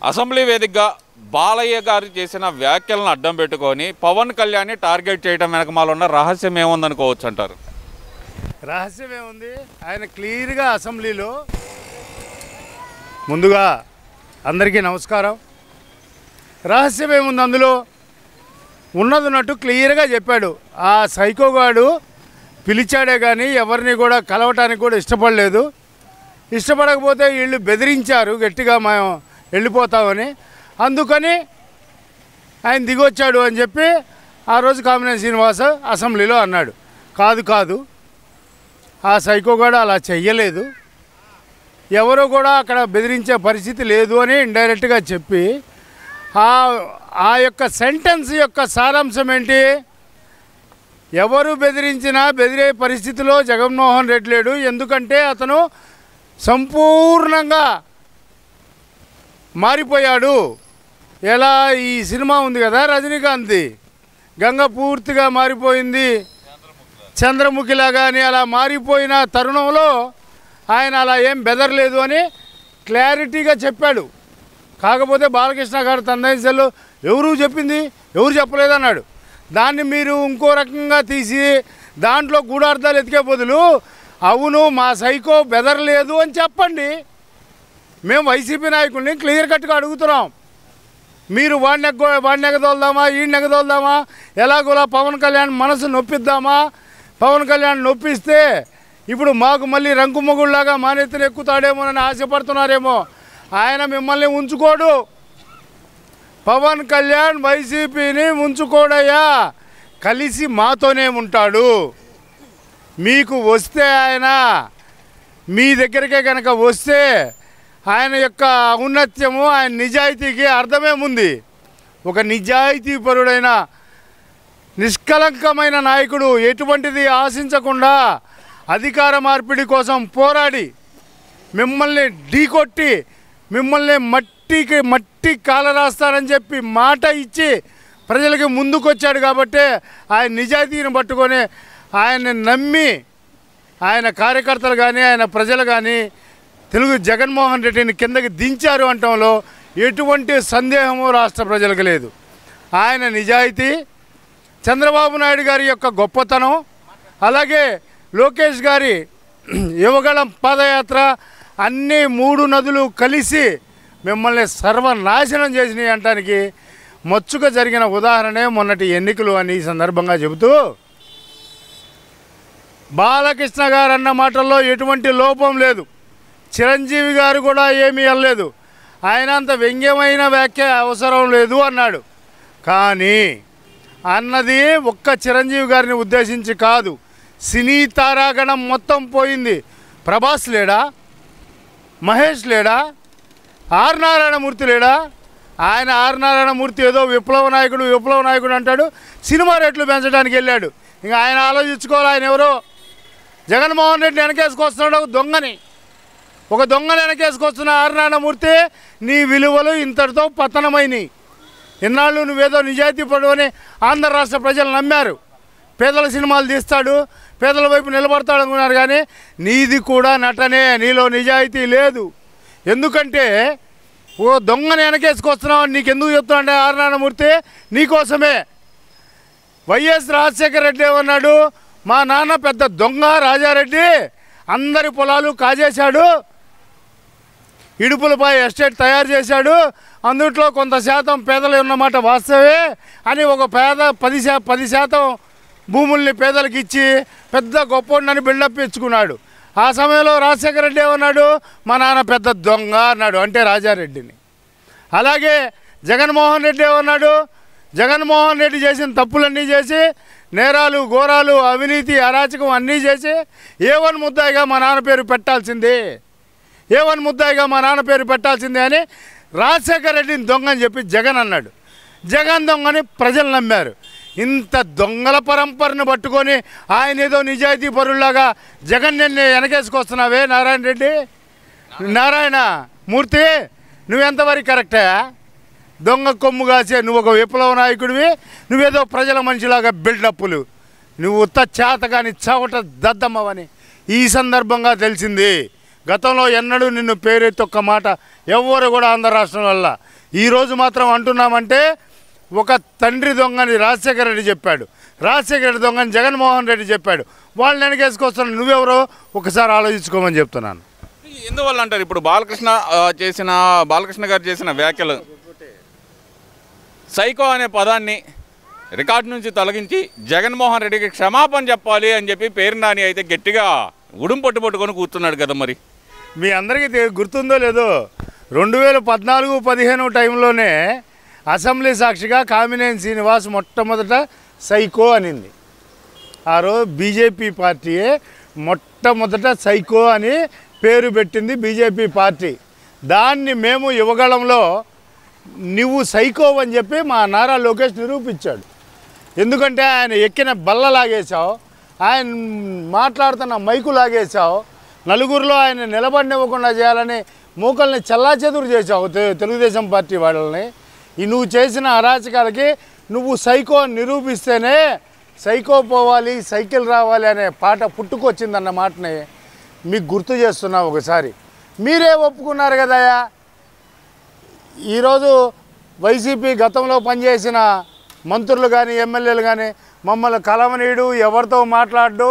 Assembly వేదికగా బాలయ్య గారు చేసిన వ్యాఖ్యలను అడ్డం పెట్టుకొని పవన్ కళ్యాణ్ని టార్గెట్ చేయడం వెనకమాల ఉన్న రహస్యం ఏముందనుకోవచ్చు అంటారు? రహస్యం ఏముంది? ఆయన క్లియర్గా అసెంబ్లీలో ముందుగా అందరికీ నమస్కారం. రహస్యం ఏముంది? అందులో ఉన్నట్టు క్లియర్గా చెప్పాడు. ఆ సైకోగాడు పిలిచాడే కానీ ఎవరిని కూడా కలవటానికి కూడా ఇష్టపడలేదు. ఇష్టపడకపోతే వీళ్ళు బెదిరించారు గట్టిగా, మేము వెళ్ళిపోతామని. అందుకని ఆయన దిగొచ్చాడు అని చెప్పి ఆ రోజు కామినేని శ్రీనివాస్ అసెంబ్లీలో అన్నాడు. కాదు, ఆ సైకోగాడు అలా చెయ్యలేదు, ఎవరో కూడా అక్కడ బెదిరించే పరిస్థితి లేదు అని ఇండైరెక్ట్గా చెప్పి ఆ యొక్క సెంటెన్స్ యొక్క సారాంశం ఏంటి? ఎవరు బెదిరించినా బెదిరే పరిస్థితిలో జగన్మోహన్ రెడ్డి లేడు. ఎందుకంటే అతను సంపూర్ణంగా మారిపోయాడు. ఎలా ఈ సినిమా ఉంది కదా రజనీకాంత్ది, గంగ పూర్తిగా మారిపోయింది చంద్రముఖిలాగా అని, అలా మారిపోయిన తరుణంలో ఆయన అలా ఏం బెదరలేదు అని క్లారిటీగా చెప్పాడు. కాకపోతే బాలకృష్ణ గారు తన దయచేలో ఎవరు చెప్పింది ఎవరు చెప్పలేదన్నాడు. దాన్ని మీరు ఇంకో రకంగా తీసి దాంట్లో గూఢార్థాలు ఎతికే బదులు అవును మా సైకో బెదరలేదు అని చెప్పండి. మేము వైసీపీ నాయకుడిని క్లియర్ కట్గా అడుగుతున్నాం. మీరు వాడిని ఎగదోల్దామా ఈయన ఎగదోల్దామా, ఎలాగోలా పవన్ కళ్యాణ్ మనసు నొప్పిద్దామా? పవన్ కళ్యాణ్ నొప్పిస్తే ఇప్పుడు మాకు మళ్ళీ రంకుమొగుళ్ళలాగా మానెత్తిన ఎక్కుతాడేమోనని ఆశపడుతున్నారేమో. ఆయన మిమ్మల్ని ఉంచుకోడు. పవన్ కళ్యాణ్ వైసీపీని ఉంచుకోడయ్యా, కలిసి మాతోనే ఉంటాడు. మీకు వస్తే ఆయన మీ దగ్గరికే కనుక వస్తే ఆయన యొక్క ఔన్నత్యము, ఆయన నిజాయితీకి అర్థమేముంది? ఒక నిజాయితీపరుడైన నిష్కలంకమైన నాయకుడు ఎటువంటిది ఆశించకుండా అధికార మార్పిడి కోసం పోరాడి మిమ్మల్ని ఢీకొట్టి మిమ్మల్ని మట్టి కాలరాస్తారని చెప్పి మాట ఇచ్చి ప్రజలకి ముందుకొచ్చాడు. కాబట్టి ఆయన నిజాయితీని పట్టుకొని ఆయన్ని నమ్మి ఆయన కార్యకర్తలు కానీ ఆయన ప్రజలు కానీ తెలుగు జగన్మోహన్ రెడ్డిని కిందకి దించారు అనటంలో ఎటువంటి సందేహము రాష్ట్ర ప్రజలకు లేదు. ఆయన నిజాయితీ, చంద్రబాబు నాయుడు గారి యొక్క గొప్పతనం, అలాగే లోకేష్ గారి యువగళం పాదయాత్ర, అన్నీ మూడు నదులు కలిసి మిమ్మల్ని సర్వనాశనం చేసినాయి అనటానికి మచ్చుగా జరిగిన ఉదాహరణే మొన్నటి ఎన్నికలు అని ఈ సందర్భంగా చెబుతూ, బాలకృష్ణ గారు అన్న మాటల్లో ఎటువంటి లోపం లేదు. చిరంజీవి గారు కూడా ఏమీ అనలేదు. ఆయన అంత వ్యంగ్యమైన వ్యాఖ్య అవసరం లేదు అన్నాడు. కానీ అన్నది ఒక్క చిరంజీవి గారిని ఉద్దేశించి కాదు, సినీ తారాగణం మొత్తం పోయింది. ప్రభాస్ లేడా? మహేష్ లేడా? ఆర్ నారాయణమూర్తి లేడా? ఆయన ఆర్ నారాయణమూర్తి ఏదో విప్లవ నాయకుడు అంటాడు, సినిమా రేట్లు పెంచడానికి వెళ్ళాడు. ఇంకా ఆయన ఆలోచించుకోవాలి, ఆయన ఎవరో జగన్మోహన్ రెడ్డి వెనకేసుకొస్తున్నాడు ఒక దొంగని వెనకేసుకొస్తున్న ఆర్ నారాయణమూర్తి, నీ విలువలు ఇంతటితో పతనమైనవి. ఇన్నాళ్ళు నువ్వేదో నిజాయితీ పడువని ఆంధ్ర రాష్ట్ర ప్రజలు నమ్మారు. పేదల సినిమాలు తీస్తాడు, పేదల వైపు నిలబడతాడు అనుకున్నారు. కానీ నీది కూడా నటనే, నీలో నిజాయితీ లేదు. ఎందుకంటే ఓ దొంగని వెనకేసుకొస్తున్నావు అని నీకు ఎందుకు చెప్తున్నాడు ఆర్ నారాయణమూర్తి? నీకోసమే. వైఎస్ రాజశేఖర రెడ్డి ఏమన్నాడు? మా నాన్న పెద్ద దొంగ రాజారెడ్డి, అందరి పొలాలు కాజేశాడు, ఇడుపులపై ఎస్టేట్ తయారు చేశాడు, అందుట్లో కొంత శాతం పేదలు ఉన్నమాట వాస్తవే అని ఒక 10% భూముల్ని పేదలకు ఇచ్చి పెద్ద గొప్పని బిల్డప్ ఇచ్చుకున్నాడు. ఆ సమయంలో రాజశేఖర రెడ్డి ఏమన్నాడు? మా నాన్న పెద్ద దొంగ అన్నాడు, అంటే రాజారెడ్డిని. అలాగే జగన్మోహన్ రెడ్డి ఏమన్నాడు? జగన్మోహన్ రెడ్డి చేసిన తప్పులన్నీ చేసి, నేరాలు ఘోరాలు అవినీతి అరాచకం అన్నీ చేసి A1 ముద్దాయిగా మా నాన్న పేరు పెట్టాల్సిందే, A1 ముద్దాయిగా మా నాన్న పేరు పెట్టాల్సిందే అని రాజశేఖర రెడ్డిని దొంగ అని చెప్పి జగన్ అన్నాడు. జగన్ దొంగని ప్రజలు నమ్మారు. ఇంత దొంగల పరంపరను పట్టుకొని ఆయన ఏదో నిజాయితీ పరుల్లాగా జగన్ నిన్ను వెనకేసుకొస్తున్నావే నారాయణ మూర్తి, నువ్వెంతవరకు కరెక్టా? దొంగ కొమ్ము కాసే నువ్వు ఒక విప్లవ నాయకుడివి, నువ్వేదో ప్రజల మనిషిలాగా బిల్డప్పులు, నువ్వు ఉత్త చేత కానీ చవట దద్దమ్మవని ఈ సందర్భంగా తెలిసింది. గతంలో ఎన్నడూ నిన్ను పేరెత్తి ఒక్క మాట ఎవ్వరు కూడా ఆంధ్ర రాష్ట్రం వల్ల. ఈరోజు మాత్రం అంటున్నామంటే ఒక తండ్రి దొంగని రాజశేఖర రెడ్డి చెప్పాడు, రాజశేఖర రెడ్డి దొంగని జగన్మోహన్ రెడ్డి చెప్పాడు. వాళ్ళని వెనకేసుకొస్తున్నాను, నువ్వెవరో ఒకసారి ఆలోచించుకోమని చెప్తున్నాను. ఎందువల్ల అంటారు? ఇప్పుడు బాలకృష్ణ గారు చేసిన వ్యాఖ్యలు సైకో అనే పదాన్ని రికార్డు నుంచి తొలగించి జగన్మోహన్ రెడ్డికి క్షమాపణ చెప్పాలి అని చెప్పి పేరు నాని అయితే గట్టిగా ఉడుం పట్టుకొని కూర్చున్నాడు కదా. మరి మీ అందరికీ గుర్తుందో లేదో 2014-15 టైంలోనే అసెంబ్లీ సాక్షిగా కామినేని శ్రీనివాస్ మొట్టమొదట సైకో అనింది. ఆ రోజు బీజేపీ పార్టీయే మొట్టమొదట సైకో అని పేరు పెట్టింది బీజేపీ పార్టీ. దాన్ని మేము యువగళంలో నువ్వు సైకో అని చెప్పి మా నారా లోకేష్ నిరూపించాడు. ఎందుకంటే ఆయన ఎక్కిన బల్ల లాగేశావు, ఆయన మాట్లాడుతున్న మైకు లాగేశావు, నలుగురిలో ఆయన నిలబడినివ్వకుండా చేయాలని మూకల్ని చల్లాచెదురు చేశావు తెలుగుదేశం పార్టీ వాళ్ళని. ఈ నువ్వు చేసిన అరాచకాలకి నువ్వు సైకో అని నిరూపిస్తేనే సైకో పోవాలి సైకిల్ రావాలి అనే పాట పుట్టుకొచ్చిందన్న మాటని మీకు గుర్తు చేస్తున్నావు. ఒకసారి మీరే ఒప్పుకున్నారు కదయ్యా. ఈరోజు వైసీపీ గతంలో పనిచేసిన మంత్రులు కానీ ఎమ్మెల్యేలు కానీ మమ్మల్ని కలవనీయుడు, ఎవరితో మాట్లాడు,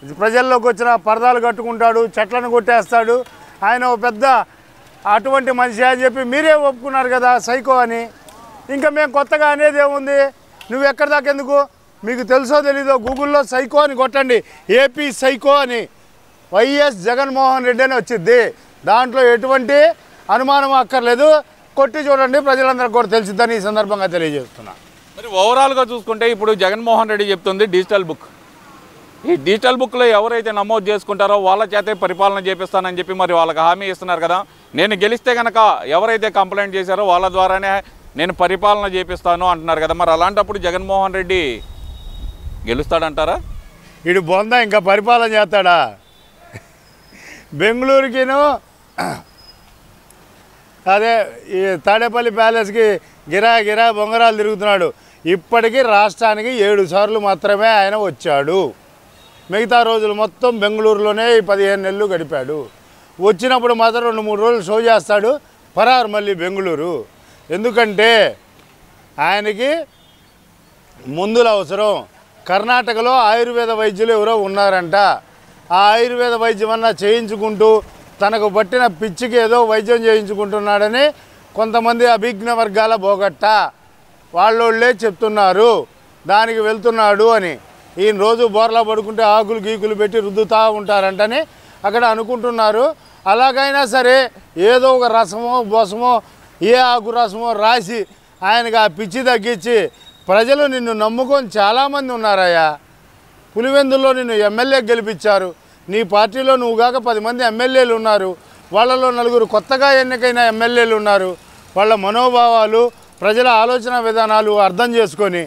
ప్రజల్లోకి వచ్చిన పరదాలు కట్టుకుంటాడు, చెట్లను కొట్టేస్తాడు, ఆయన ఒక పెద్ద అటువంటి మనిషి అని చెప్పి మీరే ఒప్పుకున్నారు కదా సైకో అని. ఇంకా మేము కొత్తగా అనేది ఏముంది? నువ్వు ఎక్కడి దాకా ఎందుకు? మీకు తెలుసో తెలీదో గూగుల్లో సైకో అని కొట్టండి, ఏపీ సైకో అని వైఎస్ జగన్మోహన్ రెడ్డి అని వచ్చింది. దాంట్లో ఎటువంటి అనుమానం అక్కర్లేదు, కొట్టి చూడండి, ప్రజలందరికీ కూడా తెలిసిద్దని ఈ సందర్భంగా తెలియజేస్తున్నా. మరి ఓవరాల్గా చూసుకుంటే ఇప్పుడు జగన్మోహన్ రెడ్డి చెప్తుంది డిజిటల్ బుక్. ఈ డిజిటల్ బుక్లో ఎవరైతే నమోదు చేసుకుంటారో వాళ్ళ చేతే పరిపాలన చేపిస్తానని చెప్పి మరి వాళ్ళకి హామీ ఇస్తున్నారు కదా. నేను గెలిస్తే కనుక ఎవరైతే కంప్లైంట్ చేశారో వాళ్ళ ద్వారానే నేను పరిపాలన చేపిస్తాను అంటున్నారు కదా. మరి అలాంటప్పుడు జగన్మోహన్ రెడ్డి గెలుస్తాడంటారా? వీడు బొంద ఇంకా పరిపాలన చేస్తాడా? బెంగళూరుకిను అదే ఈ తాడేపల్లి ప్యాలెస్కి గిరా బొంగరాలు తిరుగుతున్నాడు. ఇప్పటికీ రాష్ట్రానికి 7 సార్లు మాత్రమే ఆయన వచ్చాడు. మిగతా రోజులు మొత్తం బెంగళూరులోనే 15 నెలలు గడిపాడు. వచ్చినప్పుడు మాత్రం 2-3 రోజులు షో చేస్తాడు, పరారు మళ్ళీ బెంగళూరు. ఎందుకంటే ఆయనకి మందులు అవసరం. కర్ణాటకలో ఆయుర్వేద వైద్యులు ఎవరో ఉన్నారంట. ఆ ఆయుర్వేద వైద్యం అన్నా చేయించుకుంటూ తనకు పట్టిన పిచ్చికి ఏదో వైద్యం చేయించుకుంటున్నాడని కొంతమంది అభిజ్ఞ వర్గాల బోగట్ట వాళ్ళోళ్ళే చెప్తున్నారు. దానికి వెళ్తున్నాడు అని. ఈయన రోజు బోర్లా పడుకుంటే ఆకులు గీకులు పెట్టి రుద్దుతూ ఉంటారంటని అక్కడ అనుకుంటున్నారు. అలాగైనా సరే ఏదో ఒక రసమో బోసమో ఏ ఆకు రసమో రాసి ఆయనకు ఆ పిచ్చి తగ్గించి ప్రజలు నిన్ను నమ్ముకొని చాలామంది ఉన్నారయ్యా. పులివెందుల్లో నిన్ను ఎమ్మెల్యే గెలిపించారు. నీ పార్టీలో నువ్వు కాక 10 మంది ఎమ్మెల్యేలు ఉన్నారు. వాళ్ళలో 4 కొత్తగా ఎన్నికైన ఎమ్మెల్యేలు ఉన్నారు. వాళ్ళ మనోభావాలు, ప్రజల ఆలోచన విధానాలు అర్థం చేసుకొని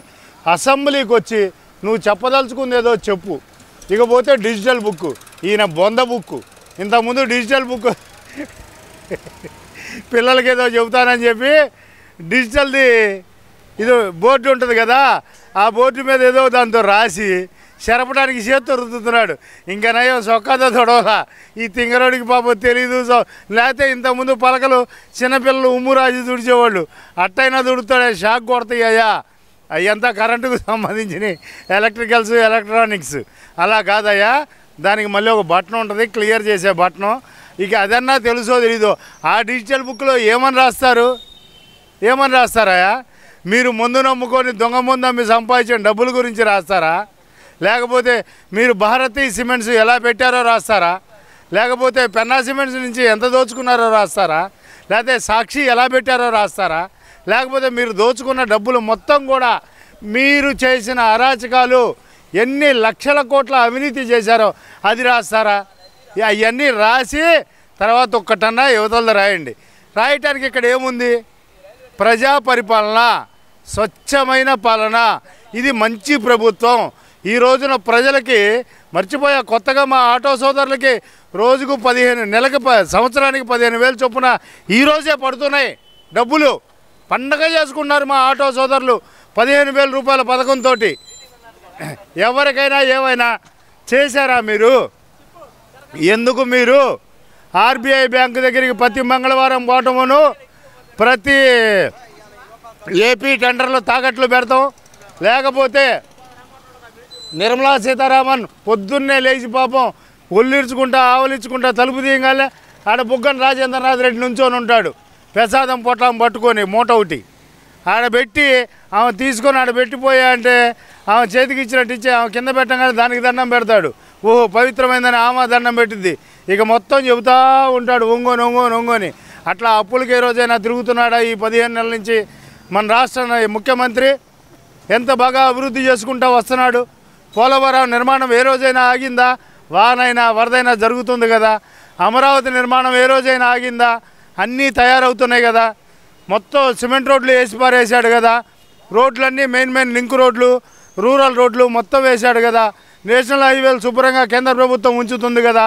అసెంబ్లీకి వచ్చి నువ్వు చెప్పదలుచుకుంది ఏదో చెప్పు. ఇకపోతే డిజిటల్ బుక్, ఈయన బొంద బుక్. ఇంతకుముందు డిజిటల్ బుక్ పిల్లలకి ఏదో చెబుతానని చెప్పి డిజిటల్ది ఇది బోర్డు ఉంటుంది కదా, ఆ బోర్డు మీద ఏదో దాంతో రాసి చెరపడానికి చేత్తో రుద్దుతున్నాడు. ఇంకా నయం సొక్కతో తొడవలా. ఈ తింగరోడికి పాపం తెలీదు. లేకపోతే ఇంతకుముందు పలకలు చిన్నపిల్లలు ఉమ్ము రాసి తుడిచేవాళ్ళు, అట్టయినా తుడుతాడే. షాక్ కొడతాయ్యా. అయ్యంతా కరెంటుకు సంబంధించిన ఎలక్ట్రికల్స్, ఎలక్ట్రానిక్స్. అలా కాదయ్యా, దానికి మళ్ళీ ఒక బటన్ ఉంటుంది, క్లియర్ చేసే బటను. ఇక అదన్నా తెలుసో తెలీదో. ఆ డిజిటల్ బుక్లో ఏమని రాస్తారా? మీరు ముందు నమ్ముకొని దొంగ ముందు అమ్మి సంపాదించిన డబ్బుల గురించి రాస్తారా? లేకపోతే మీరు భారతీ సిమెంట్స్ ఎలా పెట్టారో రాస్తారా? లేకపోతే పెన్నా సిమెంట్స్ నుంచి ఎంత దోచుకున్నారో రాస్తారా? లేకపోతే సాక్షి ఎలా పెట్టారో రాస్తారా? లేకపోతే మీరు దోచుకున్న డబ్బులు మొత్తం కూడా మీరు చేసిన అరాచకాలు ఎన్ని లక్షల కోట్ల అవినీతి చేశారో అది రాస్తారా? అవన్నీ రాసి తర్వాత ఒక్కటన్నా యువతలతో రాయండి. రాయటానికి ఇక్కడ ఏముంది? ప్రజా పరిపాలన, స్వచ్ఛమైన పాలన, ఇది మంచి ప్రభుత్వం. ఈ రోజున ప్రజలకి మర్చిపోయా, కొత్తగా మా ఆటో సోదరులకి రోజుకు 15 సంవత్సరానికి 15,000 చొప్పున ఈరోజే పడుతున్నాయి డబ్బులు. పండగ చేసుకున్నారు మా ఆటో సోదరులు 15,000 రూపాయల పథకంతో. ఎవరికైనా ఏమైనా చేశారా మీరు? ఎందుకు మీరు ఆర్బీఐ బ్యాంకు దగ్గరికి ప్రతి మంగళవారం పోవటమును, ప్రతి ఏపీ టెండర్లు తాకట్లు పెడతాం. లేకపోతే నిర్మలా సీతారామన్ పొద్దున్నే లేచి పాపం ఒళ్ళిడ్చుకుంటా ఆవలించుకుంటా తలుపు తీయగానే ఆడ బుగ్గన రాజేంద్రనాథ్ రెడ్డి నుంచొని ఉంటాడు, ప్రసాదం పొట్లం పట్టుకొని మూట ఒకటి ఆడబెట్టి ఆమె తీసుకొని ఆడబెట్టిపోయా అంటే ఆమె చేతికి ఇచ్చినట్టు ఇచ్చి ఆమె కింద పెట్టగానే దానికి దండం పెడతాడు. ఓహో పవిత్రమైందని ఆమె దండం పెట్టింది. ఇక మొత్తం చెబుతూ ఉంటాడు ఒంగోని ఒంగోని ఒంగోని. అట్లా అప్పులకి ఏ రోజైనా తిరుగుతున్నాడా ఈ 15 నెలల నుంచి మన రాష్ట్ర ముఖ్యమంత్రి? ఎంత బాగా అభివృద్ధి చేసుకుంటూ వస్తున్నాడు. పోలవరం నిర్మాణం ఏ రోజైనా ఆగిందా? వానైనా వరదైనా జరుగుతుంది కదా. అమరావతి నిర్మాణం ఏ రోజైనా ఆగిందా? అన్నీ తయారవుతున్నాయి కదా. మొత్తం సిమెంట్ రోడ్లు వేసి పారేసాడు కదా. రోడ్లన్నీ మెయిన్ లింక్ రోడ్లు, రూరల్ రోడ్లు మొత్తం వేశాడు కదా. నేషనల్ హైవేలు శుభ్రంగా కేంద్ర ప్రభుత్వం ఉంచుతుంది కదా.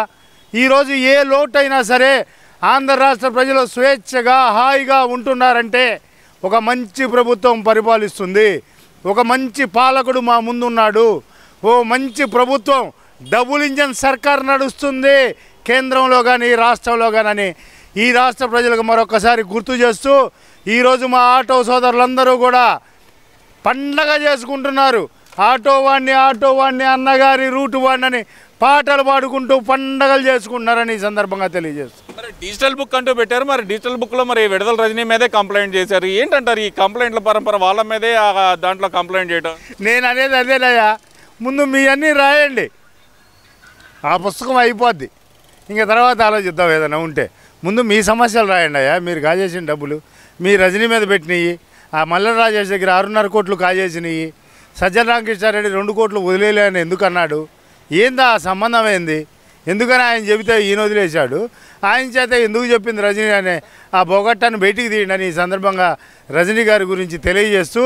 ఈరోజు ఏ లోటైనా సరే ఆంధ్ర రాష్ట్ర ప్రజలు స్వేచ్ఛగా హాయిగా ఉంటున్నారంటే ఒక మంచి ప్రభుత్వం పరిపాలిస్తుంది. ఒక మంచి పాలకుడు మా ముందున్నాడు. ఓ మంచి ప్రభుత్వం, డబుల్ ఇంజన్ సర్కార్ నడుస్తుంది కేంద్రంలో కానీ రాష్ట్రంలో కానీ. ఈ రాష్ట్ర ప్రజలకు మరొకసారి గుర్తు చేస్తూ ఈరోజు మా ఆటో సోదరులందరూ కూడా పండగ చేసుకుంటున్నారు. ఆటో వాడిని అన్నగారి రూటు వాడిని పాటలు పాడుకుంటూ పండగలు చేసుకుంటున్నారని ఈ సందర్భంగా తెలియజేస్తారు. మరి డిజిటల్ బుక్ అంటూ పెట్టారు. మరి డిజిటల్ బుక్లో మరి విడుదల రజనీ మీదే కంప్లైంట్ చేశారు. ఏంటంటారు ఈ కంప్లైంట్ల పరంపర? వాళ్ళ మీదే దాంట్లో కంప్లైంట్ చేయడం? నేను అనేది అదేనయ్యా, ముందు మీ అన్నీ రాయండి, ఆ పుస్తకం అయిపోద్ది. ఇంకా తర్వాత ఆలోచిద్దాం ఏదైనా ఉంటే. ముందు మీ సమస్యలు రాయండి అయ్యా. మీరు కాజేసిన డబ్బులు మీ రజనీ మీద పెట్టినవి, ఆ మల్లెల రాజేష్ దగ్గర 6.5 కోట్లు కాజేసినవి, సజ్జన రామకృష్ణారెడ్డి 2 కోట్లు వదిలేలే అని ఎందుకు అన్నాడు? ఏందా ఆ సంబంధం ఏంది? ఎందుకని ఆయన చెబితే ఈయన వదిలేశాడు, ఆయన చేత ఎందుకు చెప్పింది రజనీ అనే ఆ బొగట్టాన్ని బయటికి తీయండి ఈ సందర్భంగా రజనీ గారి గురించి తెలియజేస్తూ,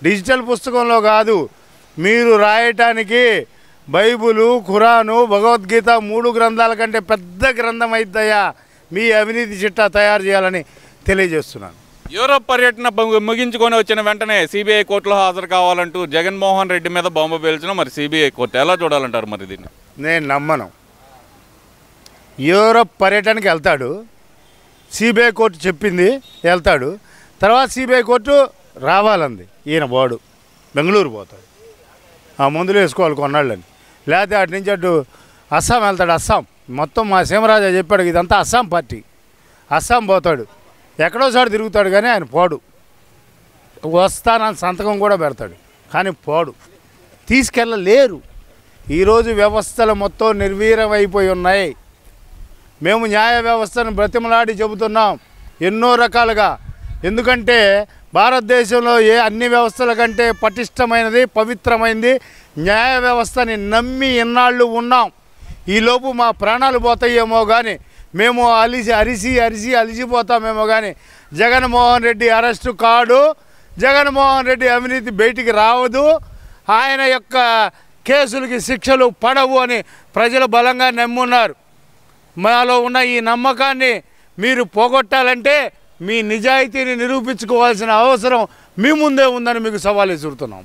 డిజిటల్ పుస్తకంలో కాదు మీరు రాయటానికి బైబులు, ఖురాను, భగవద్గీత 3 గ్రంథాల కంటే పెద్ద గ్రంథం అయిద్దయ్యా మీ అవినీతి చిట్టా తయారు చేయాలని తెలియజేస్తున్నాను. యూరోప్ పర్యటన ముగించుకొని వచ్చిన వెంటనే సిబిఐ కోర్టులో హాజరు కావాలంటూ జగన్మోహన్ రెడ్డి మీద బాంబు పేల్చిన మరి సిబిఐ కోర్టు ఎలా చూడాలంటారు మరి దీన్ని? నేను నమ్మను. యూరోప్ పర్యటనకి వెళ్తాడు, సిబిఐ కోర్టు చెప్పింది వెళ్తాడు, తర్వాత సిబిఐ కోర్టు రావాలంది, ఈయన పోడు, బెంగళూరు పోతాడు, ఆ మందులు వేసుకోవాలి కొన్నాళ్ళని. లేకపోతే అటు నుంచి అటు అస్సాం వెళ్తాడు. అస్సాం మొత్తం మా సీమరాజా చెప్పాడు ఇదంతా అస్సాం పార్టీ. అస్సాం పోతాడు, ఎక్కడోసారి తిరుగుతాడు కానీ ఆయన పోడు. వస్తానని సంతకం కూడా పెడతాడు కానీ పోడు, తీసుకెళ్ళలేరు. ఈరోజు వ్యవస్థలు మొత్తం నిర్వీర్యం అయిపోయి ఉన్నాయి. మేము న్యాయ వ్యవస్థను బ్రతిమలాడి చెబుతున్నాం ఎన్నో రకాలుగా. ఎందుకంటే భారతదేశంలో అన్ని వ్యవస్థల కంటే పటిష్టమైనది, పవిత్రమైనది న్యాయ వ్యవస్థని నమ్మి ఎన్నాళ్ళు ఉన్నాం. ఈలోపు మా ప్రాణాలు పోతాయేమో కానీ మేము అలిసిపోతామేమో కానీ జగన్మోహన్ రెడ్డి అరెస్టు కాడు, జగన్మోహన్ రెడ్డి అవినీతి బయటికి రావదు, ఆయన యొక్క కేసులకి శిక్షలు పడవు అని ప్రజలు బలంగా నమ్మున్నారు. మాలో ఉన్న ఈ నమ్మకాన్ని మీరు పోగొట్టాలంటే మీ నిజాయితీని నిరూపించుకోవాల్సిన అవసరం మీ ముందే ఉందని మీకు సవాల్ విసురుతున్నాం.